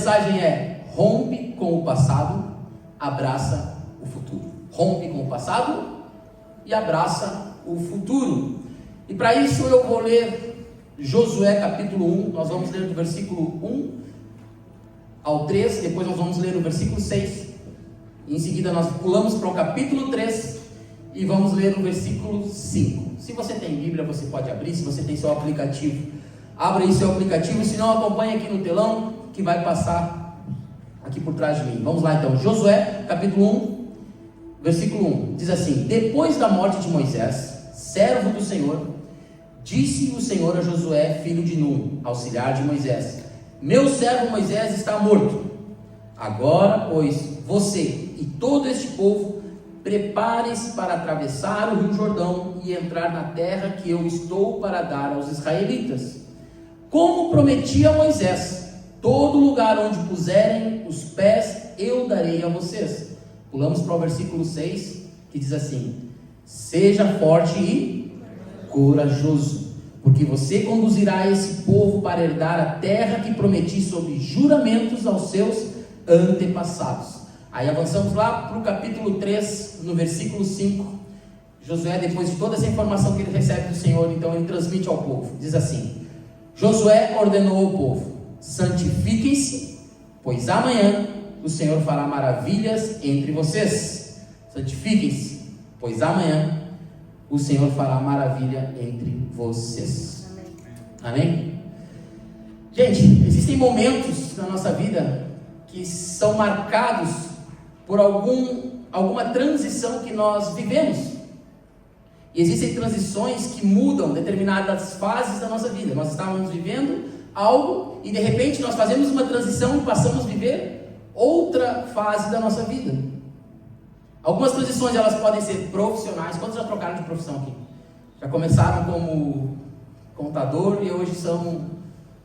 mensagem é: rompe com o passado, abraça o futuro. Rompe com o passado e abraça o futuro. E para isso eu vou ler Josué capítulo 1, nós vamos ler do versículo 1 ao 3, depois nós vamos ler o versículo 6, em seguida nós pulamos para o capítulo 3 e vamos ler o versículo 5. Se você tem Bíblia, você pode abrir. Se você tem seu aplicativo, abra aí seu aplicativo. Se não, acompanhe aqui no telão que vai passar aqui por trás de mim. Vamos lá então, Josué capítulo 1, versículo 1, diz assim: depois da morte de Moisés, servo do Senhor, disse o Senhor a Josué, filho de Nun, auxiliar de Moisés: meu servo Moisés está morto. Agora, pois, você e todo este povo preparem-se para atravessar o rio Jordão e entrar na terra que eu estou para dar aos israelitas. Como prometi a Moisés, todo lugar onde puserem os pés eu darei a vocês. Pulamos para o versículo 6, que diz assim: seja forte e corajoso, porque você conduzirá esse povo para herdar a terra que prometi sob juramentos aos seus antepassados. Aí avançamos lá para o capítulo 3, no versículo 5. Josué, depois de toda essa informação que ele recebe do Senhor, então ele transmite ao povo. Diz assim: Josué ordenou ao povo: santifiquem-se, pois amanhã o Senhor fará maravilhas entre vocês. Santifiquem-se, pois amanhã o Senhor fará maravilha entre vocês. Amém? Gente, existem momentos na nossa vida que são marcados por alguma transição que nós vivemos. E existem transições que mudam determinadas fases da nossa vida. Nós estávamos vivendo algo e de repente nós fazemos uma transição e passamos a viver outra fase da nossa vida. Algumas transições elas podem ser profissionais. Quantos já trocaram de profissão aqui? Já começaram como contador e hoje são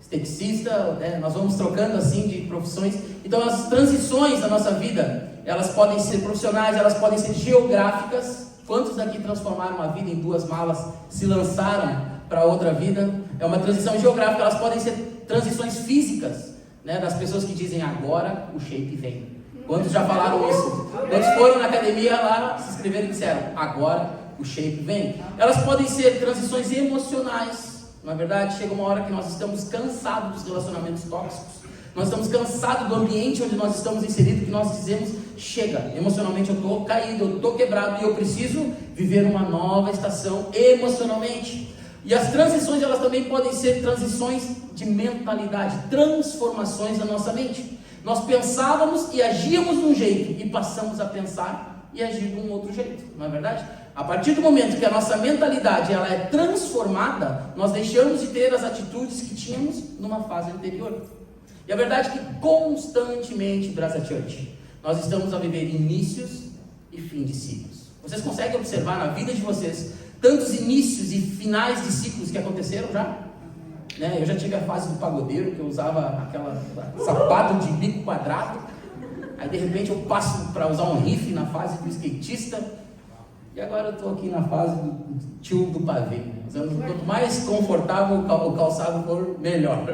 esteticista, né? Nós vamos trocando assim de profissões. Então as transições da nossa vida, elas podem ser profissionais, elas podem ser geográficas. Quantos daqui transformaram a vida em 2 malas, se lançaram para outra vida? É uma transição geográfica. Elas podem ser transições físicas, né? Das pessoas que dizem: agora o shape vem. Quantos já falaram isso? Quantos foram na academia lá, se inscreveram e disseram: agora o shape vem? Elas podem ser transições emocionais. Na verdade, chega uma hora que nós estamos cansados dos relacionamentos tóxicos. Nós estamos cansados do ambiente onde nós estamos inseridos, que nós dizemos: chega, emocionalmente eu estou caído, eu estou quebrado e eu preciso viver uma nova estação emocionalmente. E as transições, elas também podem ser transições de mentalidade, transformações na nossa mente. Nós pensávamos e agíamos de um jeito e passamos a pensar e agir de um outro jeito, não é verdade? A partir do momento que a nossa mentalidade ela é transformada, nós deixamos de ter as atitudes que tínhamos numa fase anterior. E a verdade é que constantemente, Brasa Church, nós estamos a viver inícios e fim de ciclos. Vocês conseguem observar na vida de vocês tantos inícios e finais de ciclos que aconteceram já? Né? Eu já tive a fase do pagodeiro, que eu usava aquela sapato de bico quadrado. Aí de repente eu passo para usar um riff na fase do skatista. E agora eu estou aqui na fase do tio do pavê. Quanto mais confortável o calçado for, melhor.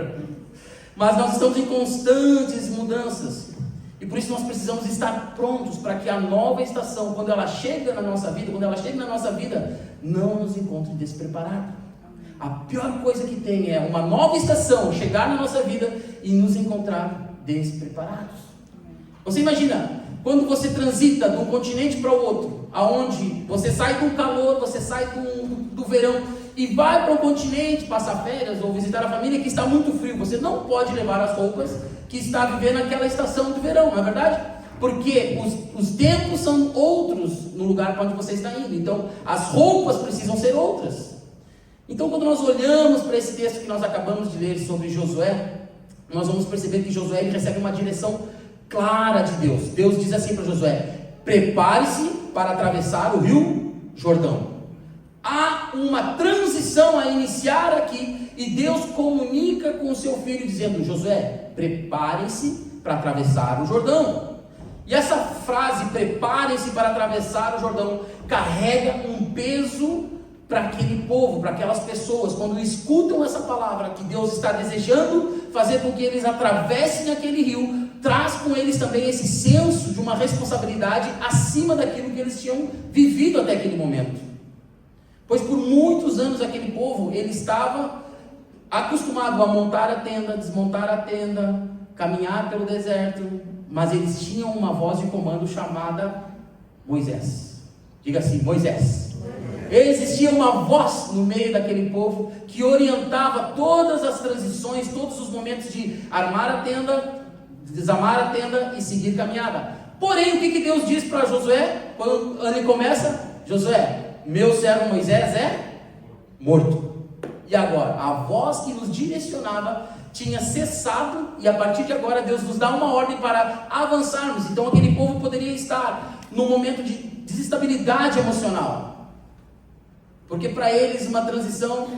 Mas nós estamos em constantes mudanças. E por isso nós precisamos estar prontos para que a nova estação, quando ela chega na nossa vida, não nos encontre despreparados. A pior coisa que tem é uma nova estação chegar na nossa vida e nos encontrar despreparados. Você imagina, quando você transita de um continente para o outro, aonde você sai do calor, você sai do verão e vai para um continente passar férias ou visitar a família que está muito frio, você não pode levar as roupas que está vivendo naquela estação de verão, não é verdade? Porque os tempos são outros no lugar para onde você está indo, então as roupas precisam ser outras. Então quando nós olhamos para esse texto que nós acabamos de ler sobre Josué, nós vamos perceber que Josué ele recebe uma direção clara de Deus. Deus diz assim para Josué: prepare-se para atravessar o rio Jordão. Há uma transição a iniciar aqui, e Deus comunica com o seu filho dizendo: Josué, prepare-se para atravessar o Jordão. E essa frase, prepare-se para atravessar o Jordão, carrega um peso para aquele povo, para aquelas pessoas, quando escutam essa palavra, que Deus está desejando fazer com que eles atravessem aquele rio, traz com eles também esse senso de uma responsabilidade acima daquilo que eles tinham vivido até aquele momento. Pois por muitos anos aquele povo, ele estava acostumado a montar a tenda, desmontar a tenda, caminhar pelo deserto, mas eles tinham uma voz de comando chamada Moisés. Diga assim, Moisés. Existia uma voz no meio daquele povo que orientava todas as transições, todos os momentos de armar a tenda, desamar a tenda e seguir caminhada. Porém, o que Deus diz para Josué, quando ele começa? Josué, meu servo Moisés é morto. E agora, a voz que nos direcionava tinha cessado, e a partir de agora Deus nos dá uma ordem para avançarmos. Então aquele povo poderia estar num momento de desestabilidade emocional, porque para eles uma transição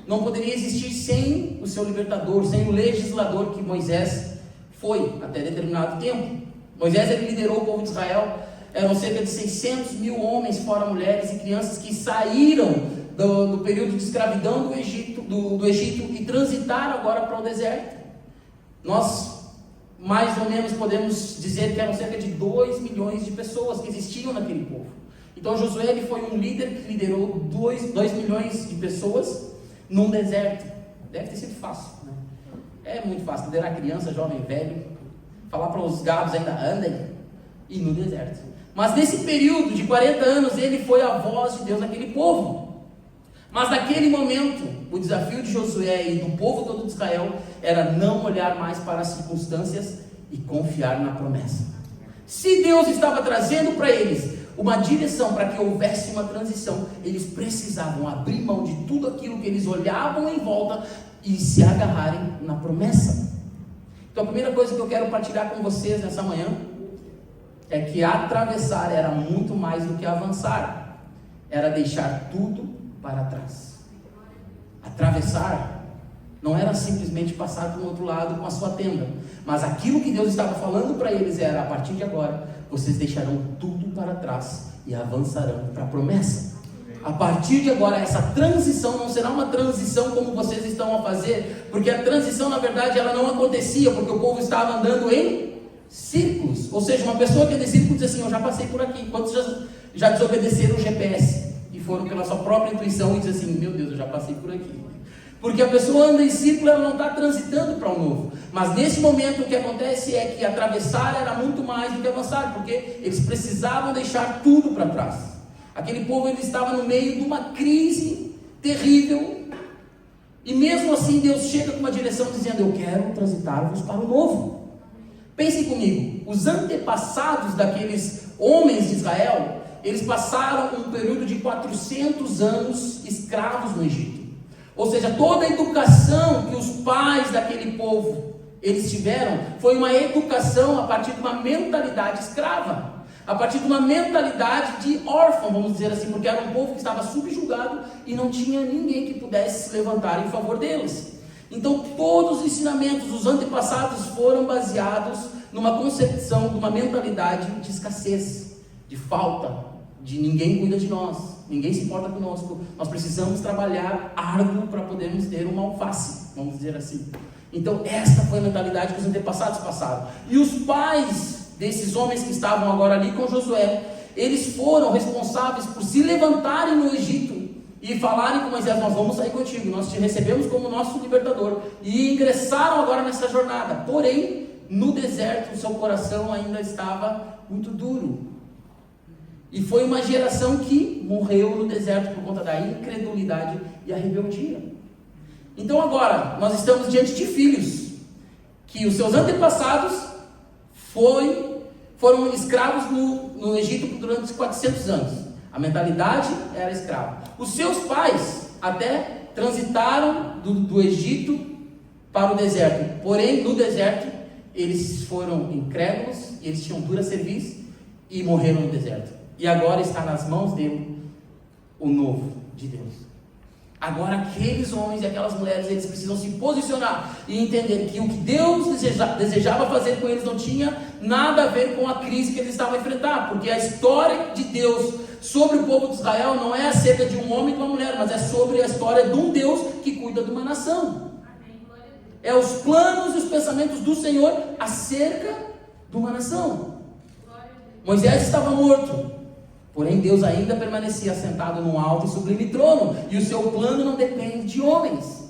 não poderia existir sem o seu libertador, sem o legislador que Moisés foi até determinado tempo. Moisés, ele liderou o povo de Israel. Eram cerca de 600 mil homens, fora mulheres e crianças, que saíram do período de escravidão do Egito e transitaram agora para o deserto. Nós mais ou menos podemos dizer que eram cerca de 2 milhões de pessoas que existiam naquele povo. Então Josué, ele foi um líder que liderou 2 milhões de pessoas num deserto. Deve ter sido fácil, né? É muito fácil liderar criança, jovem, velho, falar para os gados ainda andem, e no deserto. Mas nesse período de 40 anos, ele foi a voz de Deus naquele povo. Mas naquele momento, o desafio de Josué e do povo todo de Israel era não olhar mais para as circunstâncias e confiar na promessa. Se Deus estava trazendo para eles uma direção para que houvesse uma transição, eles precisavam abrir mão de tudo aquilo que eles olhavam em volta e se agarrarem na promessa. Então a primeira coisa que eu quero partilhar com vocês nessa manhã é que atravessar era muito mais do que avançar, era deixar tudo para trás. Atravessar não era simplesmente passar para o outro lado com a sua tenda, mas aquilo que Deus estava falando para eles era: a partir de agora, vocês deixarão tudo para trás e avançarão para a promessa. A partir de agora, essa transição não será uma transição como vocês estão a fazer, porque a transição, na verdade, ela não acontecia, porque o povo estava andando em círculos. Ou seja, uma pessoa que anda em círculos diz assim: eu já passei por aqui. Quantos já desobedeceram o GPS e foram pela sua própria intuição e diz assim: meu Deus, eu já passei por aqui? Porque a pessoa anda em círculo, ela não está transitando para o novo. Mas nesse momento o que acontece é que atravessar era muito mais do que avançar, porque eles precisavam deixar tudo para trás. Aquele povo, ele estava no meio de uma crise terrível, e mesmo assim Deus chega com uma direção dizendo: eu quero transitar-vos para o novo. Pensem comigo, os antepassados daqueles homens de Israel, eles passaram um período de 400 anos escravos no Egito. Ou seja, toda a educação que os pais daquele povo eles tiveram foi uma educação a partir de uma mentalidade escrava, a partir de uma mentalidade de órfão, vamos dizer assim, porque era um povo que estava subjugado e não tinha ninguém que pudesse se levantar em favor deles. Então todos os ensinamentos dos antepassados foram baseados numa concepção, de uma mentalidade de escassez, de falta, de ninguém cuida de nós, ninguém se importa conosco, nós precisamos trabalhar árduo para podermos ter uma alface, vamos dizer assim. Então esta foi a mentalidade que os antepassados passaram. E os pais desses homens que estavam agora ali com Josué, eles foram responsáveis por se levantarem no Egito e falarem com Moisés: nós vamos sair contigo, nós te recebemos como nosso libertador, e ingressaram agora nessa jornada. Porém, no deserto, o seu coração ainda estava muito duro. E foi uma geração que morreu no deserto por conta da incredulidade e a rebeldia. Então agora, nós estamos diante de filhos que os seus antepassados foram escravos no Egito durante 400 anos. A mentalidade era escrava. Os seus pais até transitaram do Egito para o deserto. Porém, no deserto, eles foram incrédulos, eles tinham dura cerviz e morreram no deserto. E agora está nas mãos dele o novo de Deus. Agora aqueles homens e aquelas mulheres, eles precisam se posicionar e entender que o que Deus desejava fazer com eles não tinha nada a ver com a crise que eles estavam a enfrentar, porque a história de Deus sobre o povo de Israel não é acerca de um homem e de uma mulher, mas é sobre a história de um Deus que cuida de uma nação. É os planos e os pensamentos do Senhor acerca de uma nação. Moisés estava morto, porém Deus ainda permanecia assentado num alto e sublime trono, e o seu plano não depende de homens.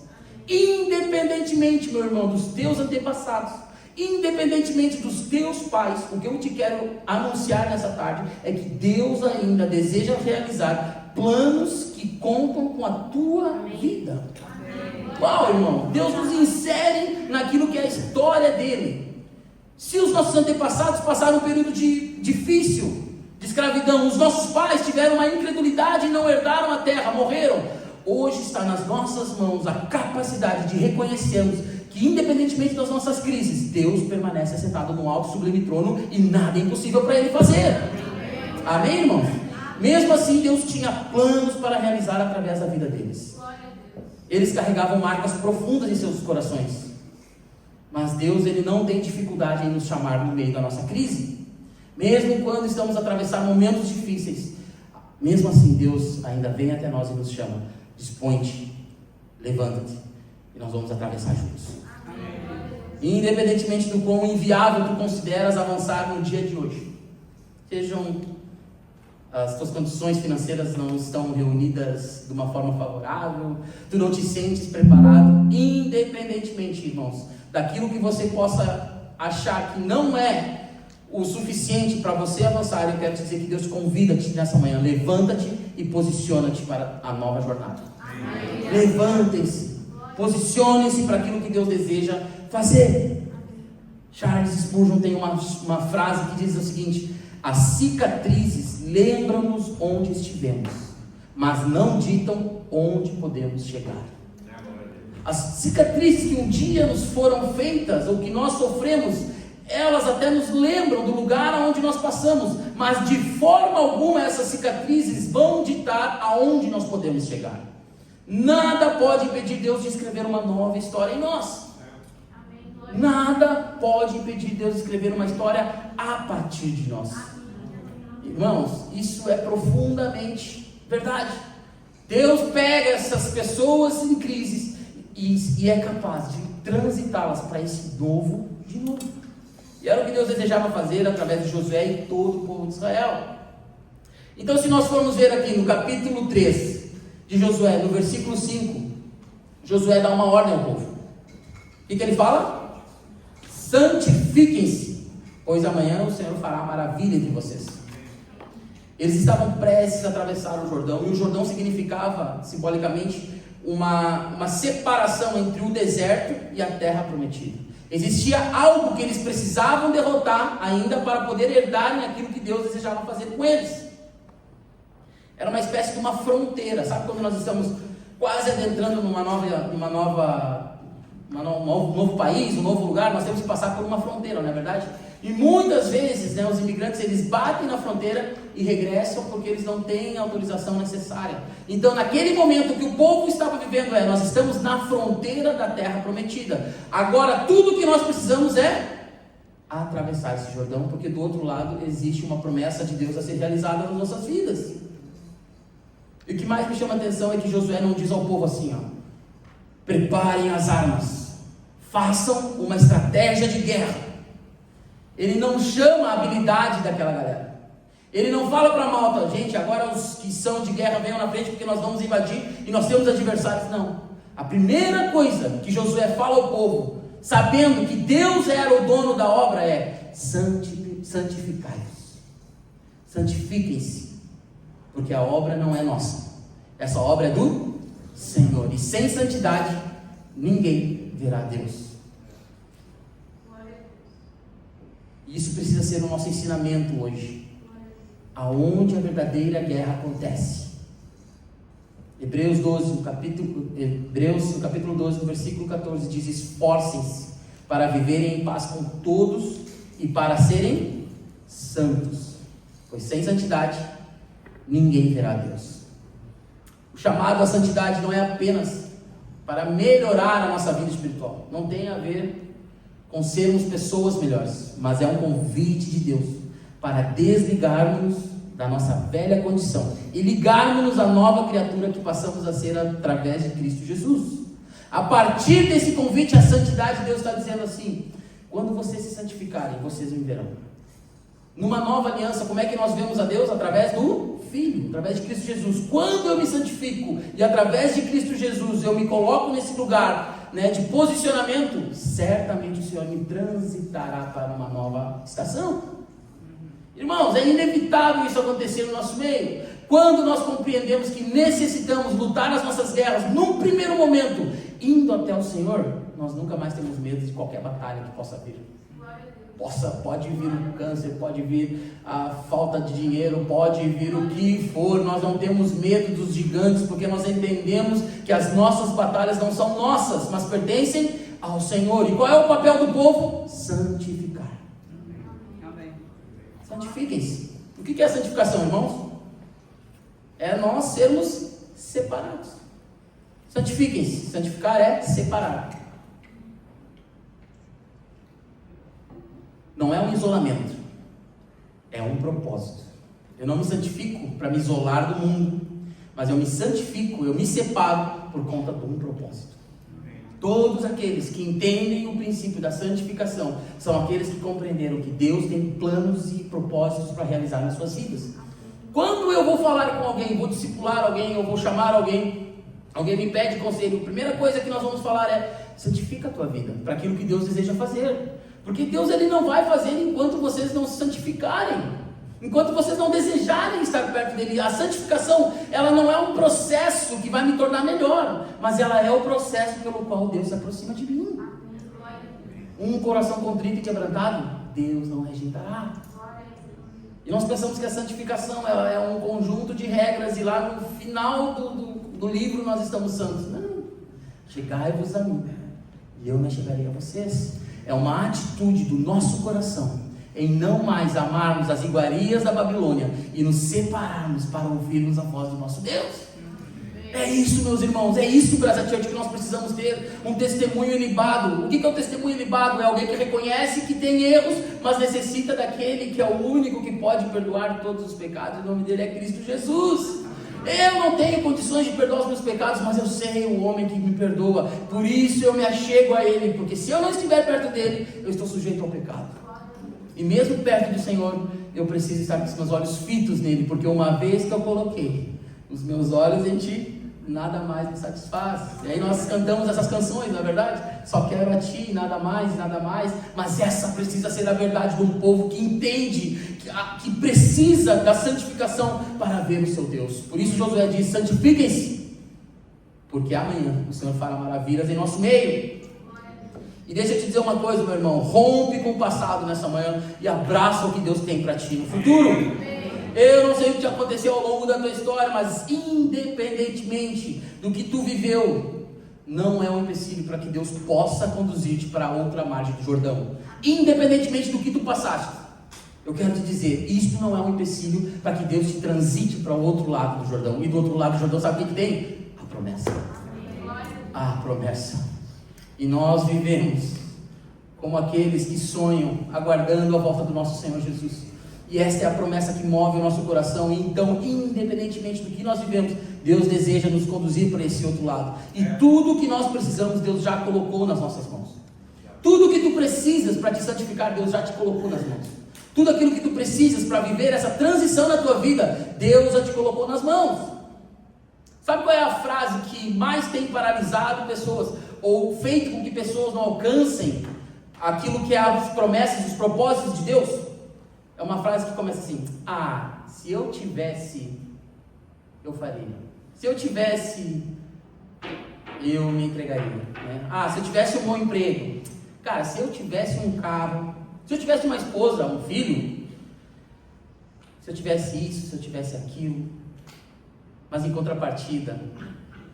Independentemente, meu irmão, dos teus antepassados, independentemente dos teus pais, o que eu te quero anunciar nessa tarde é que Deus ainda deseja realizar planos que contam com a tua vida. Uau, irmão, Deus nos insere naquilo que é a história dele. Se os nossos antepassados passaram um período difícil de escravidão, os nossos pais tiveram uma incredulidade e não herdaram a terra, morreram. Hoje está nas nossas mãos a capacidade de reconhecermos que, independentemente das nossas crises, Deus permanece assentado no alto e sublime trono e nada é impossível para Ele fazer. Amém, irmãos? Mesmo assim, Deus tinha planos para realizar através da vida deles. Eles carregavam marcas profundas em seus corações. Mas Deus, Ele não tem dificuldade em nos chamar no meio da nossa crise. Mesmo quando estamos a atravessar momentos difíceis, mesmo assim, Deus ainda vem até nós e nos chama. Dispõe-te, levanta-te, e nós vamos atravessar juntos. Independentemente do quão inviável tu consideras avançar no dia de hoje, sejam as tuas condições financeiras não estão reunidas de uma forma favorável, tu não te sentes preparado, independentemente, irmãos, daquilo que você possa achar que não é o suficiente para você avançar, eu quero te dizer que Deus convida-te nessa manhã, levanta-te e posiciona-te para a nova jornada. Levantem-se, posicionem-se para aquilo que Deus deseja fazer. Charles Spurgeon tem uma frase que diz o seguinte: as cicatrizes lembram-nos onde estivemos, mas não ditam onde podemos chegar. As cicatrizes que um dia nos foram feitas, ou que nós sofremos, elas até nos lembram do lugar aonde nós passamos, mas de forma alguma essas cicatrizes vão ditar aonde nós podemos chegar. Nada pode impedir Deus de escrever uma nova história em nós. Nada pode impedir Deus de escrever uma história a partir de nós. Irmãos, isso é profundamente verdade. Deus pega essas pessoas em crise e é capaz de transitá-las para esse novo de novo. E era o que Deus desejava fazer através de Josué e todo o povo de Israel. Então, se nós formos ver aqui no capítulo 3 de Josué, no versículo 5, Josué dá uma ordem ao povo. O que ele fala? Santifiquem-se, pois amanhã o Senhor fará maravilha entre vocês. Eles estavam prestes a atravessar o Jordão, e o Jordão significava, simbolicamente, uma separação entre o deserto e a terra prometida. Existia algo que eles precisavam derrotar ainda para poder herdarem aquilo que Deus desejava fazer com eles. Era uma espécie de uma fronteira. Sabe quando nós estamos quase adentrando num novo país, um novo lugar, nós temos que passar por uma fronteira, não é verdade? E muitas vezes, os imigrantes, eles batem na fronteira e regressam porque eles não têm a autorização necessária. Então, naquele momento que o povo estava vivendo, nós estamos na fronteira da terra prometida. Agora, tudo que nós precisamos é atravessar esse Jordão, porque do outro lado existe uma promessa de Deus a ser realizada nas nossas vidas. E o que mais me chama a atenção é que Josué não diz ao povo assim, preparem as armas, façam uma estratégia de guerra. Ele não chama a habilidade daquela galera. Ele não fala para a malta, gente, agora os que são de guerra venham na frente porque nós vamos invadir e nós temos adversários. Não. A primeira coisa que Josué fala ao povo, sabendo que Deus era o dono da obra, é santificai-vos. Santifiquem-se, porque a obra não é nossa. Essa obra é do Senhor. E sem santidade, ninguém verá Deus. Isso precisa ser o nosso ensinamento hoje. Aonde a verdadeira guerra acontece. Hebreus no capítulo 12, no versículo 14, diz: esforcem-se para viverem em paz com todos e para serem santos, pois sem santidade ninguém verá Deus. O chamado à santidade não é apenas para melhorar a nossa vida espiritual, não tem a ver com sermos pessoas melhores, mas é um convite de Deus para desligarmos da nossa velha condição e ligarmos-nos à nova criatura que passamos a ser através de Cristo Jesus. A partir desse convite à santidade, Deus está dizendo assim: quando vocês se santificarem, vocês me verão. Numa nova aliança, como é que nós vemos a Deus? Através do Filho, através de Cristo Jesus. Quando eu me santifico e através de Cristo Jesus eu me coloco nesse lugar, de posicionamento, certamente o Senhor me transitará para uma nova estação. Irmãos, é inevitável isso acontecer no nosso meio. Quando nós compreendemos que necessitamos lutar as nossas guerras, num primeiro momento, indo até o Senhor, nós nunca mais temos medo de qualquer batalha que possa vir. Pode vir o câncer, pode vir a falta de dinheiro, pode vir o que for, nós não temos medo dos gigantes, porque nós entendemos que as nossas batalhas não são nossas, mas pertencem ao Senhor. E qual é o papel do povo? Santificar. Santifiquem-se. O que é a santificação, irmãos? É nós sermos separados. Santifiquem-se. Santificar é separar. Não é um isolamento, é um propósito. Eu não me santifico para me isolar do mundo, mas eu me santifico, eu me separo por conta de um propósito. Todos aqueles que entendem o princípio da santificação são aqueles que compreenderam que Deus tem planos e propósitos para realizar nas suas vidas. Quando eu vou falar com alguém, vou discipular alguém, eu vou chamar alguém me pede conselho, a primeira coisa que nós vamos falar é: santifica a tua vida para aquilo que Deus deseja fazer. Porque Deus ele não vai fazer enquanto vocês não se santificarem, enquanto vocês não desejarem estar perto dele. A santificação, ela não é um processo que vai me tornar melhor, mas ela é o processo pelo qual Deus se aproxima de mim. Um coração contrito e quebrantado, Deus não rejeitará. E nós pensamos que a santificação ela é um conjunto de regras, e lá no final do livro nós estamos santos. Não, chegai-vos a mim, e eu me chegarei a vocês. É uma atitude do nosso coração em não mais amarmos as iguarias da Babilônia e nos separarmos para ouvirmos a voz do nosso Deus. É isso, meus irmãos, é isso, Graça Church, que nós precisamos ter, um testemunho ilibado. O que é o testemunho ilibado? É alguém que reconhece que tem erros, mas necessita daquele que é o único que pode perdoar todos os pecados. O nome dele é Cristo Jesus. Eu não tenho condições de perdoar os meus pecados, mas eu sei o homem que me perdoa, por isso eu me achego a ele, porque se eu não estiver perto dele, eu estou sujeito ao pecado. E mesmo perto do Senhor, eu preciso estar com os meus olhos fitos nele, porque uma vez que eu coloquei os meus olhos em ti, nada mais me satisfaz. E aí nós cantamos essas canções, não é verdade? Só quero a ti, nada mais, mas essa precisa ser a verdade de um povo que entende, que precisa da santificação para ver o seu Deus. Por isso Josué diz: santifiquem-se, porque amanhã o Senhor fará maravilhas em nosso meio. E deixa eu te dizer uma coisa, meu irmão: rompe com o passado nessa manhã e abraça o que Deus tem para ti no futuro. Eu não sei o que aconteceu ao longo da tua história, mas independentemente do que tu viveu, não é um empecilho para que Deus possa conduzir-te para outra margem do Jordão. Independentemente do que tu passaste, eu quero te dizer, isto não é um empecilho para que Deus te transite para o outro lado do Jordão. E do outro lado do Jordão, sabe o que tem? A promessa. A promessa. E nós vivemos como aqueles que sonham, aguardando a volta do nosso Senhor Jesus. E esta é a promessa que move o nosso coração. E então, independentemente do que nós vivemos, Deus deseja nos conduzir para esse outro lado. E tudo o que nós precisamos, Deus já colocou nas nossas mãos. Tudo o que tu precisas para te santificar, Deus já te colocou nas mãos. Tudo aquilo que tu precisas para viver essa transição na tua vida, Deus já te colocou nas mãos. Sabe qual é a frase que mais tem paralisado pessoas, ou feito com que pessoas não alcancem aquilo que é as promessas, os propósitos de Deus? É uma frase que começa assim: ah, se eu tivesse, eu faria. Se eu tivesse, eu me entregaria, né? Ah, se eu tivesse um bom emprego. Cara, se eu tivesse um carro, se eu tivesse uma esposa, um filho, se eu tivesse isso, se eu tivesse aquilo. Mas em contrapartida,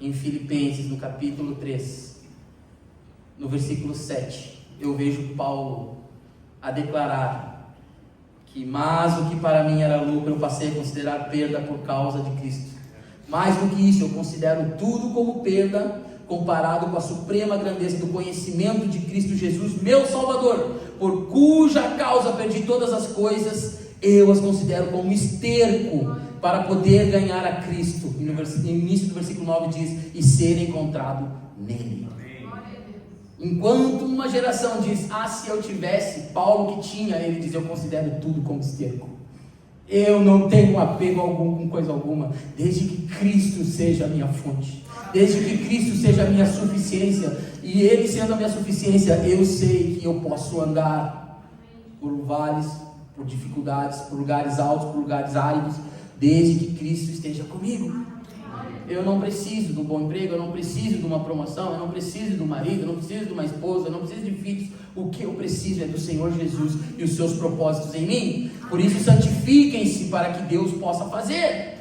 em Filipenses, no capítulo 3, no versículo 7, eu vejo Paulo a declarar que: mas o que para mim era lucro, eu passei a considerar perda por causa de Cristo. Mais do que isso, eu considero tudo como perda, comparado com a suprema grandeza do conhecimento de Cristo Jesus, meu Salvador, por cuja causa perdi todas as coisas eu as considero como esterco para poder ganhar a Cristo. E no início do versículo 9 diz, e ser encontrado nele. Enquanto uma geração diz, se eu tivesse, Paulo que tinha, ele diz, eu considero tudo como esterco. Eu não tenho apego algum com coisa alguma, desde que Cristo seja a minha fonte, desde que Cristo seja a minha suficiência, e Ele sendo a minha suficiência, eu sei que eu posso andar por vales, por dificuldades, por lugares altos, por lugares áridos, desde que Cristo esteja comigo. Eu não preciso de um bom emprego, eu não preciso de uma promoção, eu não preciso de um marido, eu não preciso de uma esposa, eu não preciso de filhos. O que eu preciso é do Senhor Jesus e os seus propósitos em mim. Por isso, santifiquem-se para que Deus possa fazer.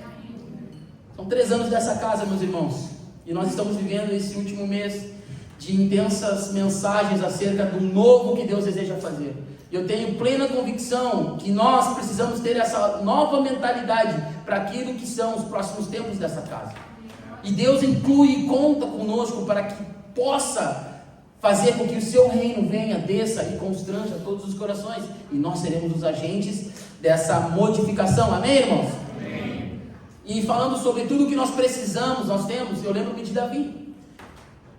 São 3 anos dessa casa, meus irmãos, e nós estamos vivendo esse último mês de intensas mensagens acerca do novo que Deus deseja fazer. Eu tenho plena convicção que nós precisamos ter essa nova mentalidade para aquilo que são os próximos tempos dessa casa. E Deus inclui e conta conosco para que possa fazer com que o seu reino venha, desça e constranja todos os corações. E nós seremos os agentes dessa modificação. Amém, irmãos? Amém. E falando sobre tudo que nós precisamos, nós temos, eu lembro-me de Davi.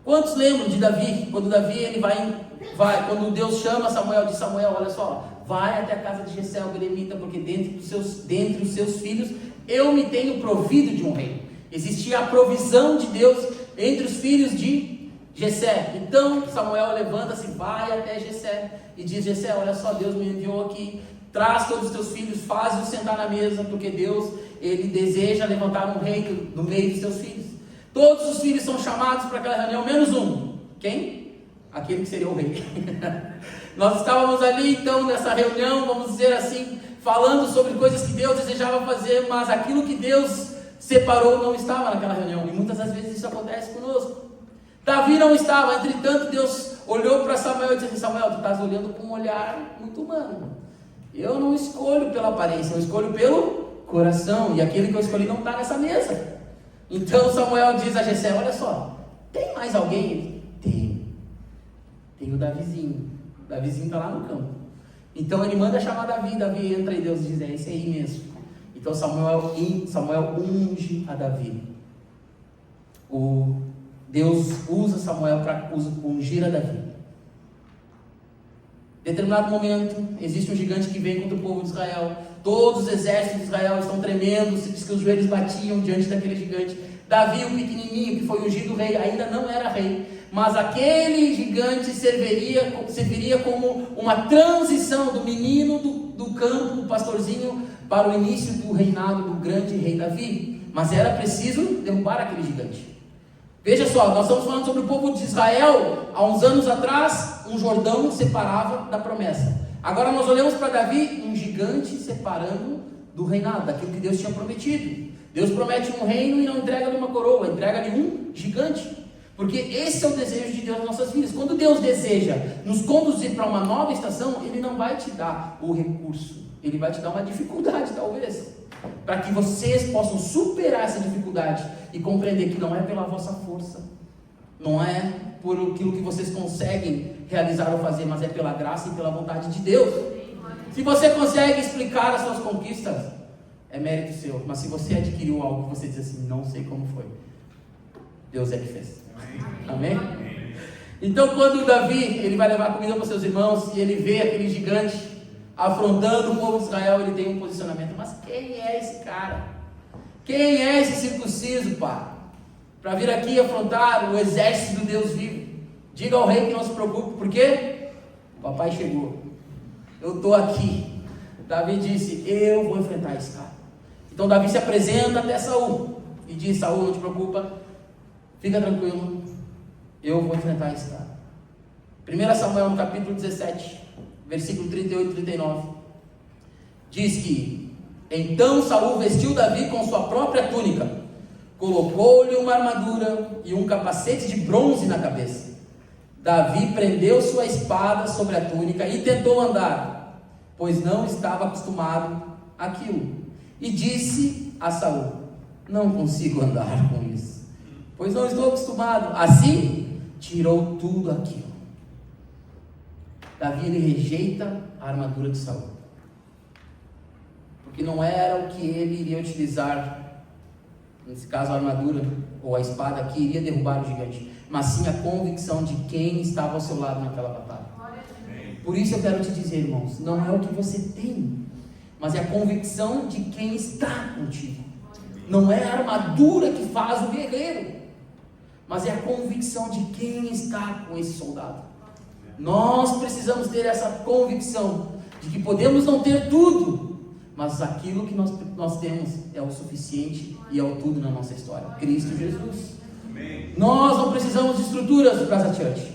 Quantos lembram de Davi? Quando Davi ele vai, quando Deus chama Samuel, diz Samuel, olha só, vai até a casa de Jessé, o belemita, porque dentre os seus filhos, eu me tenho provido de um rei. Existia a provisão de Deus entre os filhos de Jessé. Então Samuel levanta-se, vai até Jessé e diz, Jessé, olha só, Deus me enviou aqui, traz todos os teus filhos, faz-os sentar na mesa, porque Deus, ele deseja levantar um rei no meio dos seus filhos. Todos os filhos são chamados para aquela reunião, menos um. Quem? Aquele que seria o rei. Nós estávamos ali então nessa reunião, vamos dizer assim, falando sobre coisas que Deus desejava fazer, mas aquilo que Deus separou não estava naquela reunião, e muitas das vezes isso acontece conosco. Davi não estava, entretanto Deus olhou para Samuel e disse assim, Samuel, tu estás olhando com um olhar muito humano, eu não escolho pela aparência, eu escolho pelo coração, e aquele que eu escolhi não está nessa mesa. Então Samuel diz a Jessé, olha só, tem mais alguém? Tem o Davizinho está lá no campo. Então ele manda chamar Davi entra e Deus diz, é esse aí mesmo. Então Samuel unge a Davi. Deus usa Samuel para ungir a Davi. Em determinado momento, existe um gigante que vem contra o povo de Israel. Todos os exércitos de Israel estão tremendo, se diz que os joelhos batiam diante daquele gigante. Davi, o pequenininho, que foi ungido rei, ainda não era rei, mas aquele gigante serviria como uma transição do menino do campo, do pastorzinho, para o início do reinado do grande rei Davi. Mas era preciso derrubar aquele gigante. Veja só, nós estamos falando sobre o povo de Israel. Há uns anos atrás, um Jordão separava da promessa. Agora nós olhamos para Davi, um gigante separando do reinado, daquilo que Deus tinha prometido. Deus promete um reino e não entrega-lhe uma coroa, entrega-lhe um gigante. Porque esse é o desejo de Deus nas nossas vidas. Quando Deus deseja nos conduzir para uma nova estação, Ele não vai te dar o recurso, Ele vai te dar uma dificuldade, talvez, para que vocês possam superar essa dificuldade e compreender que não é pela vossa força, não é por aquilo que vocês conseguem realizar ou fazer, mas é pela graça e pela vontade de Deus. Se você consegue explicar as suas conquistas, é mérito seu. Mas se você adquiriu algo que você diz assim, não sei como foi, Deus é que fez. Amém? Então quando Davi, ele vai levar comida para os seus irmãos e ele vê aquele gigante afrontando o povo de Israel, ele tem um posicionamento. Mas quem é esse cara? Quem é esse circunciso, pai? Para vir aqui afrontar o exército do Deus vivo. Diga ao rei que não se preocupe, por quê? O papai chegou, eu estou aqui. Davi disse, eu vou enfrentar esse cara. Então Davi se apresenta até Saul e diz, Saul, não te preocupa, fica tranquilo, eu vou enfrentar esse cara. 1 Samuel no capítulo 17, versículo 38 e 39, diz que, então Saul vestiu Davi com sua própria túnica, colocou-lhe uma armadura e um capacete de bronze na cabeça. Davi prendeu sua espada sobre a túnica e tentou andar, pois não estava acostumado àquilo. E disse a Saul, não consigo andar com isso, pois não estou acostumado. Assim, tirou tudo aquilo. Davi, ele rejeita a armadura de Saul. porque não era o que ele iria utilizar, nesse caso a armadura ou a espada, que iria derrubar o gigante, mas sim a convicção de quem estava ao seu lado naquela batalha. Por isso eu quero te dizer, irmãos, não é o que você tem, mas é a convicção de quem está contigo. Não é a armadura que faz o guerreiro, mas é a convicção de quem está com esse soldado. Nós precisamos ter essa convicção de que podemos não ter tudo, mas aquilo que nós temos é o suficiente e é o tudo na nossa história, Cristo Jesus. Amém. Nós não precisamos de estruturas do Casa Church,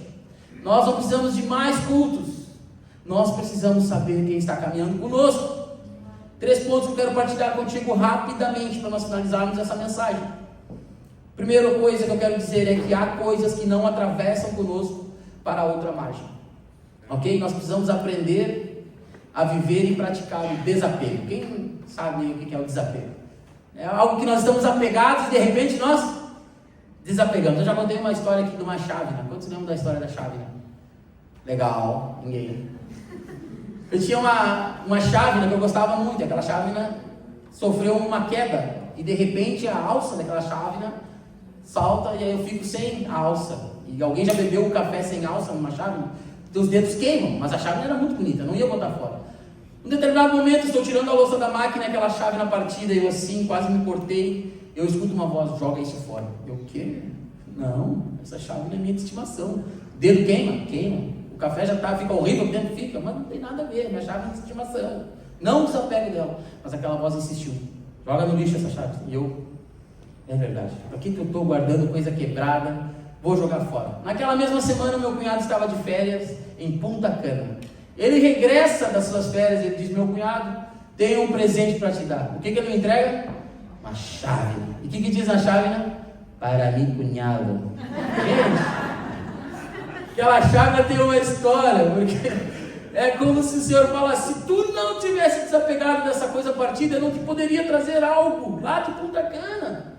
nós não precisamos de mais cultos, nós precisamos saber quem está caminhando conosco. 3 pontos que eu quero partilhar contigo rapidamente para nós finalizarmos essa mensagem. Primeira coisa que eu quero dizer é que há coisas que não atravessam conosco para outra margem, ok? Nós precisamos aprender a viver e praticar o desapego. Quem sabe o que é o desapego? É algo que nós estamos apegados e de repente nós desapegamos. Eu já contei uma história aqui de uma chávena. Quantos lembram da história da chávena? Legal, ninguém. Eu tinha uma chávena que eu gostava muito. Aquela chávena sofreu uma queda e de repente a alça daquela chávena salta e aí eu fico sem a alça. E alguém já bebeu um café sem alça numa chávena? Os dedos queimam, mas a chávena era muito bonita, não ia botar fora. Em determinado momento, estou tirando a louça da máquina, aquela chávena partida, eu assim, quase me cortei, eu escuto uma voz, joga isso fora. Eu, o quê? Não, essa chávena é minha de estimação. O dedo queima? Queima. O café já fica horrível, o dentro fica, mas não tem nada a ver, minha chávena é de estimação. Não desapego dela. Mas aquela voz insistiu, joga no lixo essa chave. E eu, é verdade, para que eu estou guardando coisa quebrada? Vou jogar fora. Naquela mesma semana, meu cunhado estava de férias em Punta Cana. Ele regressa das suas férias e ele diz, meu cunhado, tenho um presente para te dar. O que ele me entrega? Uma chávena. E o que diz na chávena? Para mim, cunhado. Gente, aquela chávena tem uma história, porque é como se o Senhor falasse, se tu não tivesse desapegado dessa coisa partida, eu não te poderia trazer algo lá de Punta Cana.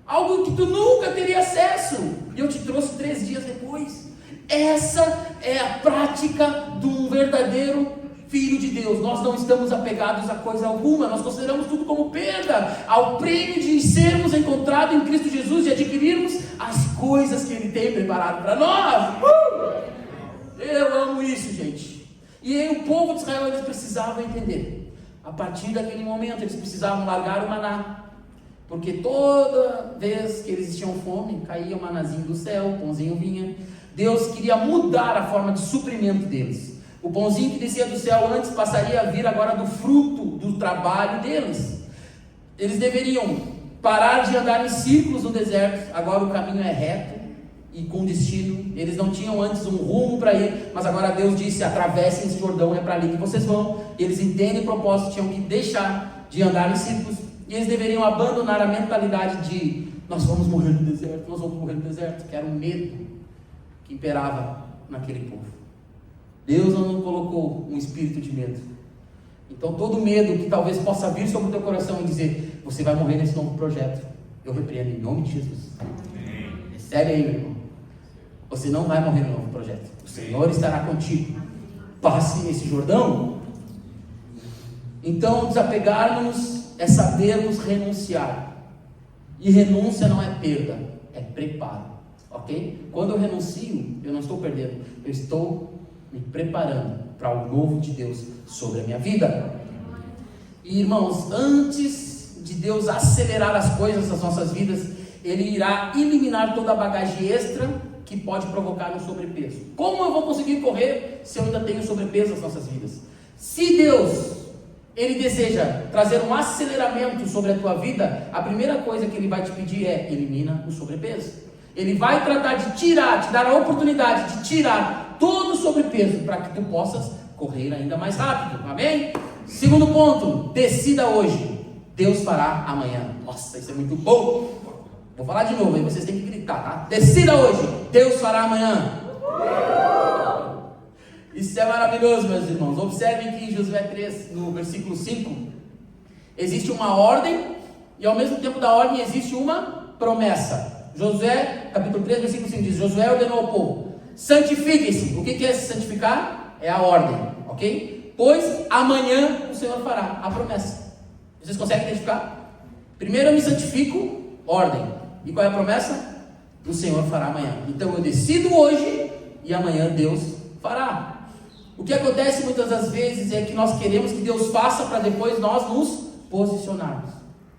Algo que tu nunca teria acesso. E eu te trouxe 3 dias depois. Essa é a prática de um verdadeiro filho de Deus. Nós não estamos apegados a coisa alguma. Nós consideramos tudo como perda ao prêmio de sermos encontrados em Cristo Jesus e adquirirmos as coisas que Ele tem preparado para nós. Eu amo isso, gente. E aí o povo de Israel, eles precisavam entender. A partir daquele momento, eles precisavam largar o maná. Porque toda vez que eles tinham fome, caía o manazinho do céu, o pãozinho vinha. Deus queria mudar a forma de suprimento deles. O pãozinho que descia do céu antes passaria a vir agora do fruto do trabalho deles. Eles deveriam parar de andar em círculos no deserto. Agora o caminho é reto e com destino. Eles não tinham antes um rumo para ir, mas agora Deus disse, atravessem esse Jordão, é para ali que vocês vão. E eles entendem o propósito, tinham que deixar de andar em círculos. E eles deveriam abandonar a mentalidade de nós vamos morrer no deserto, nós vamos morrer no deserto, que era um medo que imperava naquele povo. Deus não colocou um espírito de medo. Então todo medo que talvez possa vir sobre o teu coração e dizer, você vai morrer nesse novo projeto, eu repreendo em nome de Jesus. Recebe aí, meu irmão. Você não vai morrer no novo projeto. O Senhor estará contigo. Passe esse Jordão. Então desapegar-nos é sabermos renunciar. E renúncia não é perda, é preparo, ok? Quando eu renuncio, eu não estou perdendo, eu estou me preparando para o novo de Deus sobre a minha vida. E irmãos, antes de Deus acelerar as coisas nas nossas vidas, Ele irá eliminar toda a bagagem extra que pode provocar um sobrepeso. Como eu vou conseguir correr se eu ainda tenho sobrepeso nas nossas vidas? Se Deus Ele deseja trazer um aceleramento sobre a tua vida, a primeira coisa que Ele vai te pedir é, elimina o sobrepeso. Ele vai tratar de tirar, te dar a oportunidade de tirar todo o sobrepeso, para que tu possas correr ainda mais rápido, amém? Segundo ponto, decida hoje, Deus fará amanhã. Nossa, isso é muito bom. Vou falar de novo, aí vocês têm que gritar, tá? Decida hoje, Deus fará amanhã. Isso é maravilhoso, meus irmãos. Observem que em Josué 3, no versículo 5, existe uma ordem e ao mesmo tempo da ordem existe uma promessa. Josué, capítulo 3, versículo 5 diz, Josué ordenou ao povo, santifiquem-se. O que é se santificar? É a ordem, ok? Pois amanhã o Senhor fará a promessa. Vocês conseguem identificar? Primeiro eu me santifico, ordem. E qual é a promessa? O Senhor fará amanhã. Então eu decido hoje e amanhã Deus fará. O que acontece muitas das vezes é que nós queremos que Deus faça para depois nós nos posicionarmos.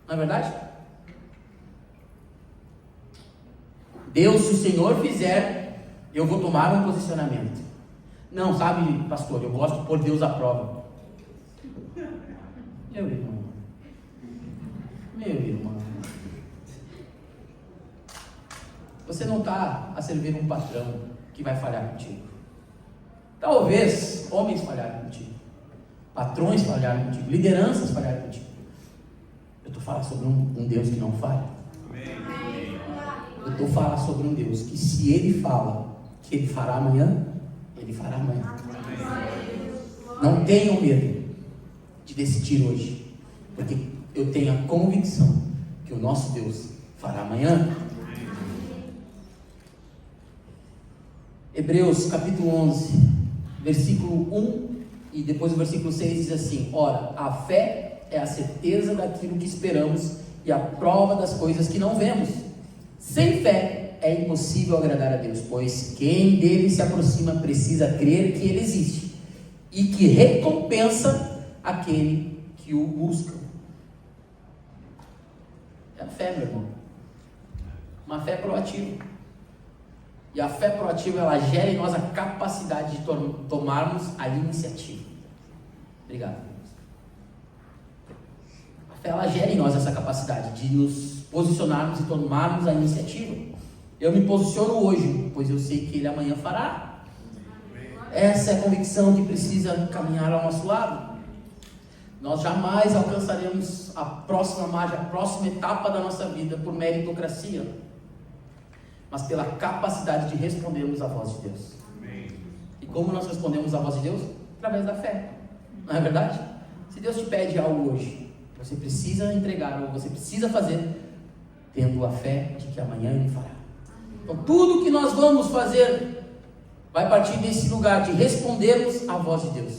Não é verdade? Deus, se o Senhor fizer, eu vou tomar um posicionamento. Não, sabe, pastor, eu gosto de pôr Deus à prova. Meu irmão. Você não está a servir um patrão que vai falhar contigo. Talvez homens falharem contigo, patrões falharem contigo, lideranças falharem contigo. Eu estou falando sobre um Deus que não falha. Eu estou falando sobre um Deus que, se Ele fala que Ele fará amanhã, Ele fará amanhã. Não tenham medo de decidir hoje, porque eu tenho a convicção que o nosso Deus fará amanhã. Hebreus capítulo 11, versículo 1 e depois o versículo 6 diz assim: ora, a fé é a certeza daquilo que esperamos e a prova das coisas que não vemos. Sem fé é impossível agradar a Deus, pois quem dele se aproxima precisa crer que ele existe e que recompensa aquele que o busca. É a fé, meu irmão. Uma fé proativa. E a fé proativa, ela gera em nós a capacidade de tomarmos a iniciativa. Obrigado. A fé, ela gera em nós essa capacidade de nos posicionarmos e tomarmos a iniciativa. Eu me posiciono hoje, pois eu sei que Ele amanhã fará. Essa é a convicção que precisa caminhar ao nosso lado. Nós jamais alcançaremos a próxima margem, a próxima etapa da nossa vida por meritocracia, mas pela capacidade de respondermos à voz de Deus. Amém. E como nós respondemos à voz de Deus? Através da fé. Não é verdade? Se Deus te pede algo hoje, você precisa entregar, ou você precisa fazer, tendo a fé de que amanhã Ele fará. Então tudo que nós vamos fazer vai partir desse lugar de respondermos à voz de Deus.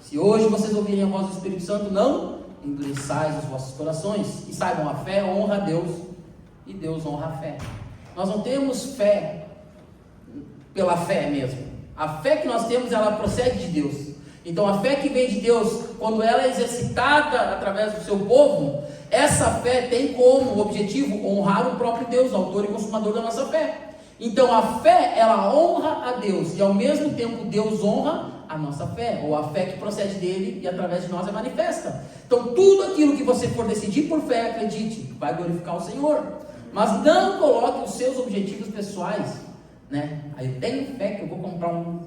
Se hoje vocês ouvirem a voz do Espírito Santo, não endureçais os vossos corações. E saibam, a fé honra a Deus e Deus honra a fé. Nós não temos fé pela fé mesmo. A fé que nós temos, ela procede de Deus. Então a fé que vem de Deus, quando ela é exercitada através do seu povo, essa fé tem como objetivo honrar o próprio Deus, autor e consumador da nossa fé. Então a fé, ela honra a Deus, e ao mesmo tempo Deus honra a nossa fé, ou a fé que procede dele e através de nós é manifesta. Então tudo aquilo que você for decidir por fé, acredite, vai glorificar o Senhor. Mas não coloque os seus objetivos pessoais, né? Aí eu tenho fé que eu vou comprar um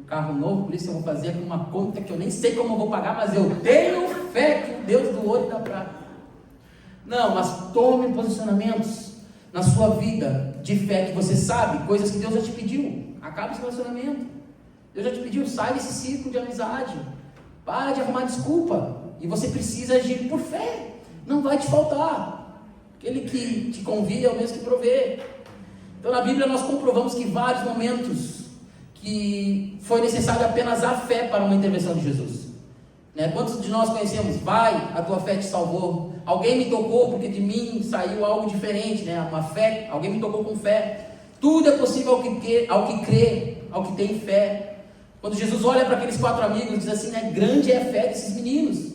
carro novo, por isso eu vou fazer uma conta que eu nem sei como eu vou pagar, mas eu tenho fé que o Deus do ouro e da prata. Não, mas tome posicionamentos na sua vida de fé, que você sabe, coisas que Deus já te pediu. Acabe esse relacionamento. Deus já te pediu, sai desse círculo de amizade. Para de arrumar desculpa. E você precisa agir por fé. Não vai te faltar. Aquele que te convida é o mesmo que provê. Então na Bíblia nós comprovamos que vários momentos que foi necessário apenas a fé para uma intervenção de Jesus, né? Quantos de nós conhecemos? Vai, a tua fé te salvou. Alguém me tocou porque de mim saiu algo diferente, né? Uma fé, alguém me tocou com fé. Tudo é possível ao que crê, ao que tem fé. Quando Jesus olha para aqueles 4 amigos, diz assim, né? Grande é a fé desses meninos.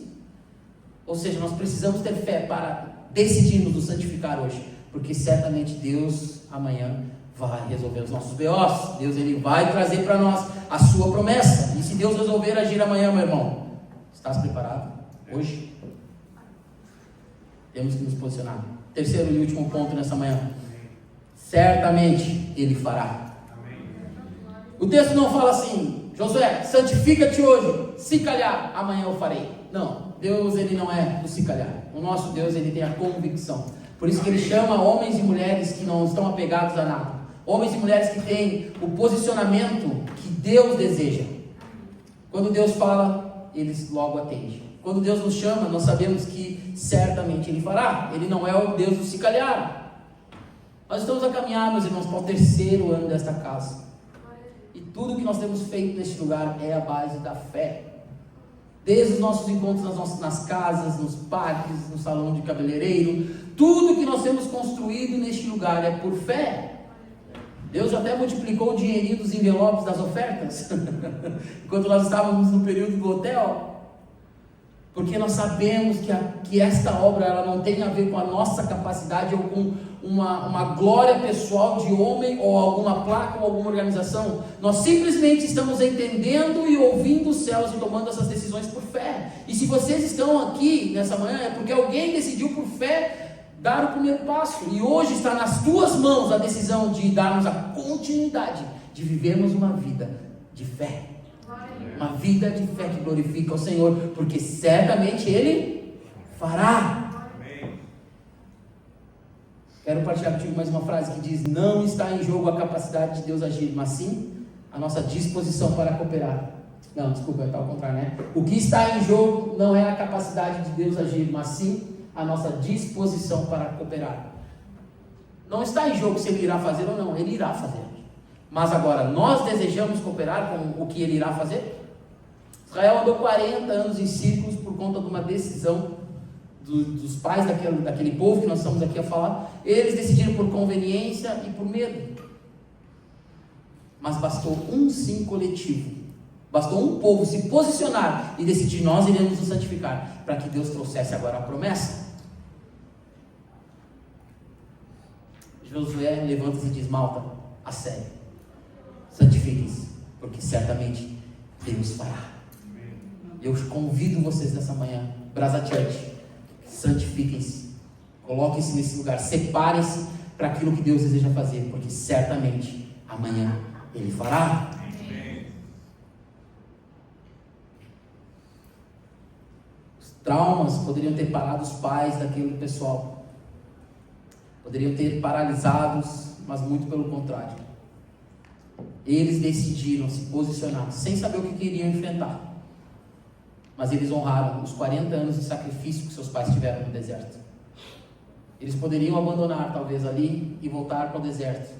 Ou seja, nós precisamos ter fé para decidirmos nos santificar hoje, porque certamente Deus amanhã vai resolver os nossos B.O.s. Deus, Ele vai trazer para nós a sua promessa. E se Deus resolver agir amanhã, meu irmão, estás preparado? Hoje temos que nos posicionar. Terceiro e último ponto nessa manhã: certamente Ele fará. O texto não fala assim: Josué, santifica-te hoje, se calhar amanhã eu farei. Não, Deus, Ele não é do se calhar. O nosso Deus, Ele tem a convicção. Por isso que Ele chama homens e mulheres que não estão apegados a nada, homens e mulheres que têm o posicionamento que Deus deseja. Quando Deus fala, eles logo atendem. Quando Deus nos chama, nós sabemos que certamente Ele fará. Ele não é o Deus do se calhar. Nós estamos a caminhar, meus irmãos, para o 3º ano desta casa. E tudo que nós temos feito neste lugar é a base da fé. Desde os nossos encontros nas casas, nos parques, no salão de cabeleireiro, tudo que nós temos construído neste lugar é por fé. Deus até multiplicou o dinheirinho dos envelopes das ofertas, enquanto nós estávamos no período do hotel, porque nós sabemos que esta obra ela não tem a ver com a nossa capacidade ou com uma glória pessoal de homem ou alguma placa ou alguma organização. Nós simplesmente estamos entendendo e ouvindo os céus e tomando essas decisões por fé. E se vocês estão aqui nessa manhã é porque alguém decidiu por fé dar o primeiro passo, e hoje está nas tuas mãos a decisão de darmos a continuidade, de vivermos uma vida de fé, uma vida de fé que glorifica o Senhor, porque certamente Ele fará. Quero partilhar contigo mais uma frase que diz: não está em jogo a capacidade de Deus agir, mas sim a nossa disposição para cooperar. Não, desculpa, está ao contrário, né? O que está em jogo não é a capacidade de Deus agir, mas sim a nossa disposição para cooperar. Não está em jogo se Ele irá fazer ou não, Ele irá fazer. Mas agora, nós desejamos cooperar com o que Ele irá fazer? Israel andou 40 anos em círculos por conta de uma decisão dos pais daquele povo que nós estamos aqui a falar. Eles decidiram por conveniência e por medo. Mas bastou um sim coletivo. Bastou um povo se posicionar e decidir: nós iremos nos santificar, para que Deus trouxesse agora a promessa. Josué levanta-se e diz: malta, a sério, santifiquem-se, porque certamente Deus fará. Eu convido vocês nessa manhã, Brasa Church, santifiquem-se, coloquem-se nesse lugar, separem-se para aquilo que Deus deseja fazer, porque certamente amanhã Ele fará. Os traumas poderiam ter parado os pais daquele pessoal, poderiam ter paralisados, mas muito pelo contrário. Eles decidiram se posicionar, sem saber o que queriam enfrentar. Mas eles honraram os 40 anos de sacrifício que seus pais tiveram no deserto. Eles poderiam abandonar talvez ali e voltar para o deserto,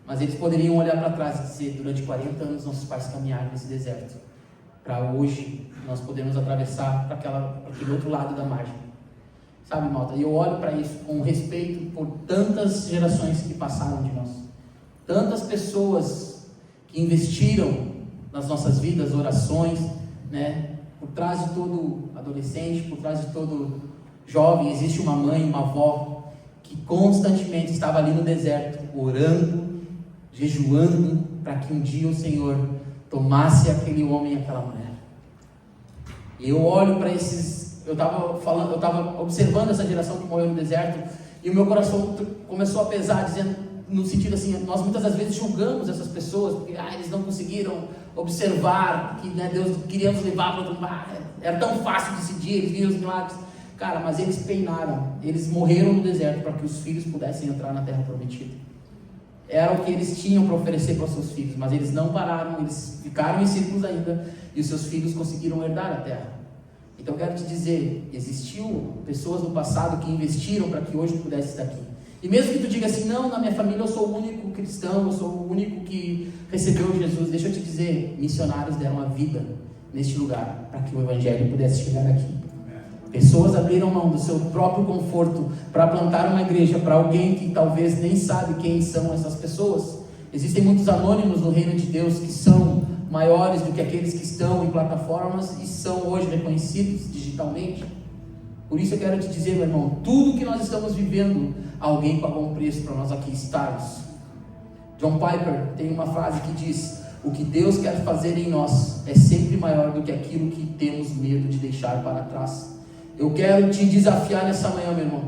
mas eles poderiam olhar para trás e dizer: durante 40 anos nossos pais caminharam nesse deserto, para hoje nós podemos atravessar para aquele outro lado da margem. Sabe, malta, e eu olho para isso com respeito por tantas gerações que passaram de nós, tantas pessoas que investiram nas nossas vidas, orações, né? Por trás de todo adolescente, por trás de todo jovem, existe uma mãe, uma avó, que constantemente estava ali no deserto, orando, jejuando, para que um dia o Senhor tomasse aquele homem e aquela mulher. E eu olho para esses, eu estava observando essa geração que morreu no deserto, e o meu coração começou a pesar, dizendo, no sentido assim, nós muitas das vezes julgamos essas pessoas, porque eles não conseguiram observar que, né, Deus queria nos levar para outro lugar, era tão fácil decidir, eles viram os milagres. Cara, mas eles peinaram, eles morreram no deserto para que os filhos pudessem entrar na terra prometida. Era o que eles tinham para oferecer para os seus filhos, mas eles não pararam, eles ficaram em círculos ainda, e os seus filhos conseguiram herdar a terra. Então eu quero te dizer, existiu pessoas no passado que investiram para que hoje tu pudesse estar aqui. E mesmo que tu diga assim: não, na minha família eu sou o único cristão, eu sou o único que recebeu Jesus, deixa eu te dizer, missionários deram a vida neste lugar, para que o Evangelho pudesse chegar aqui. Pessoas abriram mão do seu próprio conforto para plantar uma igreja para alguém que talvez nem sabe quem são essas pessoas. Existem muitos anônimos no reino de Deus que são maiores do que aqueles que estão em plataformas e são hoje reconhecidos digitalmente. Por isso eu quero te dizer, meu irmão, tudo que nós estamos vivendo, alguém pagou um preço para nós aqui estarmos. John Piper tem uma frase que diz: o que Deus quer fazer em nós é sempre maior do que aquilo que temos medo de deixar para trás. Eu quero te desafiar nessa manhã, meu irmão,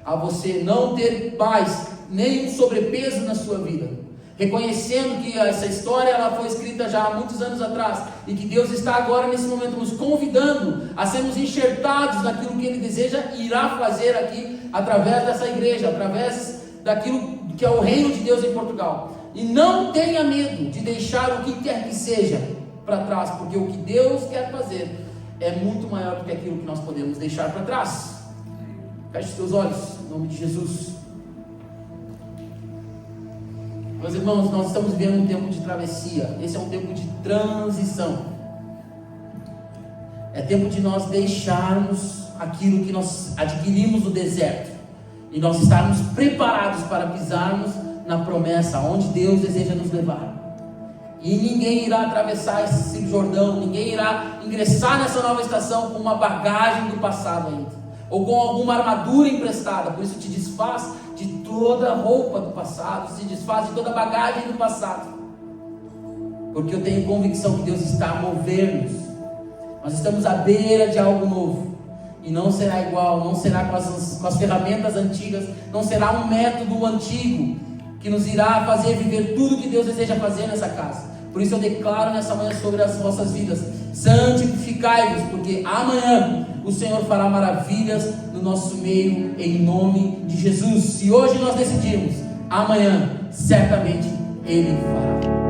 a você não ter mais nenhum sobrepeso na sua vida, reconhecendo que essa história ela foi escrita já há muitos anos atrás, e que Deus está agora nesse momento nos convidando a sermos enxertados naquilo que Ele deseja e irá fazer aqui, através dessa igreja, através daquilo que é o reino de Deus em Portugal. E não tenha medo de deixar o que quer que seja para trás, porque o que Deus quer fazer é muito maior do que aquilo que nós podemos deixar para trás. Feche os teus olhos, em nome de Jesus. Meus irmãos, nós estamos vivendo um tempo de travessia. Esse é um tempo de transição. É tempo de nós deixarmos aquilo que nós adquirimos no deserto e nós estarmos preparados para pisarmos na promessa onde Deus deseja nos levar. E ninguém irá atravessar esse Jordão, ninguém irá ingressar nessa nova estação com uma bagagem do passado ainda, ou com alguma armadura emprestada. Por isso te desfaz de toda a roupa do passado, se desfaz de toda a bagagem do passado, porque eu tenho convicção que Deus está a mover-nos. Nós estamos à beira de algo novo, e não será igual, não será com as ferramentas antigas, não será um método antigo que nos irá fazer viver tudo que Deus deseja fazer nessa casa. Por isso eu declaro nessa manhã sobre as vossas vidas: santificai-vos, porque amanhã o Senhor fará maravilhas no nosso meio, em nome de Jesus. Se hoje nós decidirmos, amanhã certamente Ele fará.